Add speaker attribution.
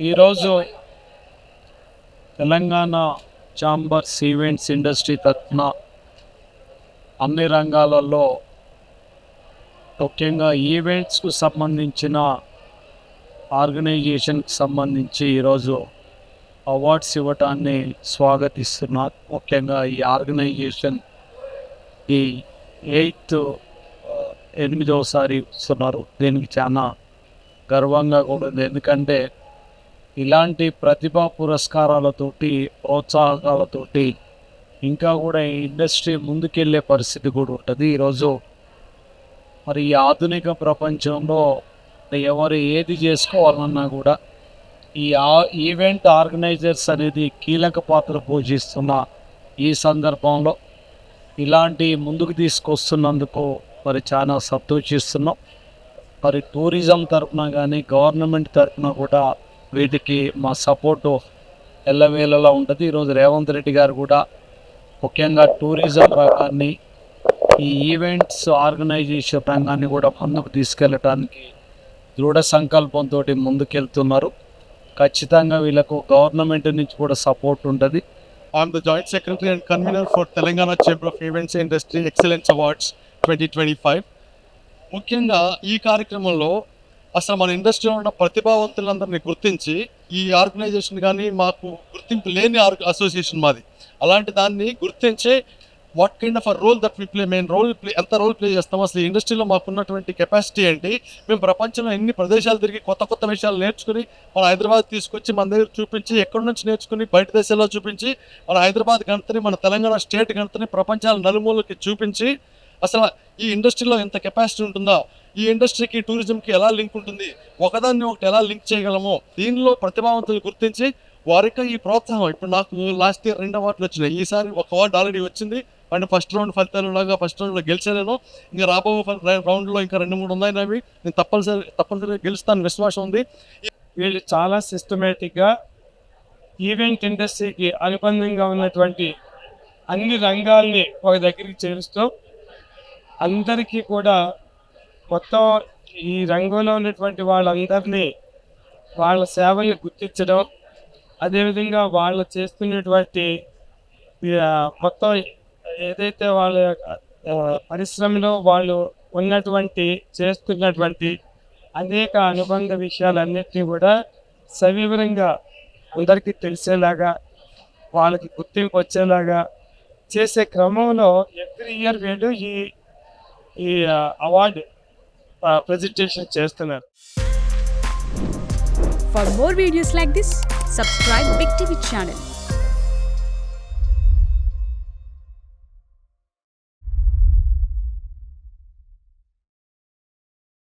Speaker 1: ఈరోజు Telangana chambers events industry తరఫున అన్ని రంగాలలో ముఖ్యంగా ఈవెంట్స్కు సంబంధించిన ఆర్గనైజేషన్కి సంబంధించి ఈరోజు అవార్డ్స్ ఇవ్వటాన్ని స్వాగతిస్తున్నారు. ముఖ్యంగా ఈ ఆర్గనైజేషన్ ఈ 8వ సారి ఇస్తున్నారు. దీనికి చాలా గర్వంగా కూడా ఉంది. ఎందుకంటే ఇలాంటి ప్రతిభా పురస్కారాలతోటి ప్రోత్సాహకాలతోటి ఇంకా కూడా ఈ ఇండస్ట్రీ ముందుకెళ్ళే పరిస్థితి కూడా ఉంటుంది. ఈరోజు మరి ఈ ఆధునిక ప్రపంచంలో ఎవరు ఏది చేసుకోవాలన్నా కూడా ఈ ఈవెంట్ ఆర్గనైజర్స్ అనేది కీలక పాత్ర పోషిస్తున్న ఈ సందర్భంలో ఇలాంటి ముందుకు తీసుకొస్తున్నందుకు మరి చాలా సంతోషిస్తున్నాం. మరి టూరిజం తరఫున కానీ గవర్నమెంట్ తరఫున కూడా వీటికి మా సపోర్టు ఎల్లవేళలా ఉంటుంది. ఈరోజు రేవంత్ రెడ్డి గారు కూడా ముఖ్యంగా టూరిజం రంగాన్ని ఈ ఈవెంట్స్ ఆర్గనైజేషన్ రంగాన్ని కూడా ముందుకు తీసుకెళ్ళటానికి దృఢ సంకల్పంతో ముందుకెళ్తున్నారు. ఖచ్చితంగా వీళ్ళకు గవర్నమెంట్ నుంచి కూడా సపోర్ట్ ఉంటుంది.
Speaker 2: I'm the Joint Secretary and Convener for Telangana Chamber of Events and Industry Excellence Awards 2025. ముఖ్యంగా ఈ కార్యక్రమంలో అసలు మన ఇండస్ట్రీలో ఉన్న ప్రతిభావంతులందరినీ గుర్తించి ఈ ఆర్గనైజేషన్ కానీ మాకు గుర్తింపు లేని అసోసియేషన్ మాది. అలాంటి దాన్ని గుర్తించి what kind of a role that we play, main ఎంత రోల్ ప్లే చేస్తాం, అసలు ఈ ఇండస్ట్రీలో మాకున్నటువంటి కెపాసిటీ ఏంటి, మేము ప్రపంచంలో ఎన్ని ప్రదేశాలు తిరిగి కొత్త విషయాలు నేర్చుకుని మన హైదరాబాద్ తీసుకొచ్చి మన దగ్గర చూపించి, ఎక్కడి నుంచి నేర్చుకుని బయట దేశాల్లో చూపించి మన హైదరాబాద్ గణతని, మన తెలంగాణ స్టేట్ గణతని ప్రపంచాల నలుమూలకి చూపించి అసలు ఈ ఇండస్ట్రీలో ఎంత కెపాసిటీ ఉంటుందా, ఈ ఇండస్ట్రీకి టూరిజంకి ఎలా లింక్ ఉంటుంది, ఒకదాన్ని ఒకటి ఎలా లింక్ చేయగలమో దీనిలో ప్రతిభావంతులు గుర్తించి వారికి ఈ ప్రోత్సాహం. ఇప్పుడు నాకు లాస్ట్ ఇయర్ 2 అవార్డులు వచ్చినాయి, ఈసారి 1 అవార్డు ఆల్రెడీ వచ్చింది. అండ్ ఫస్ట్ రౌండ్ ఫలితాలు లాగా ఫస్ట్ రౌండ్లో గెలిచాను. ఇంకా రాబో రౌండ్లో ఇంకా 2-3 ఉన్నాయి. అవి నేను తప్పనిసరిగా గెలుస్తాను విశ్వాసం ఉంది.
Speaker 3: వీళ్ళు చాలా సిస్టమేటిక్గా ఈవెంట్ ఇండస్ట్రీకి అనుబంధంగా ఉన్నటువంటి అన్ని రంగాల్ని ఒక దగ్గరికి చేరుస్తూ అందరికీ కూడా మొత్తం ఈ రంగంలో ఉన్నటువంటి వాళ్ళందరినీ వాళ్ళ సేవలు గుర్తించడం, అదేవిధంగా వాళ్ళు చేస్తున్నటువంటి మొత్తం ఏదైతే వాళ్ళ పరిశ్రమలో వాళ్ళు చేస్తున్నటువంటి అనేక అనుబంధ విషయాలన్నింటినీ కూడా సవివరంగా అందరికీ తెలిసేలాగా, వాళ్ళకి గుర్తింపు వచ్చేలాగా చేసే క్రమంలో ఎవ్రీ ఇయర్ వీళ్ళు ఈ అవార్డు ప్రెజెంటేషన్ చేస్తున్నారు.
Speaker 4: For more videos like this, subscribe Big TV channel.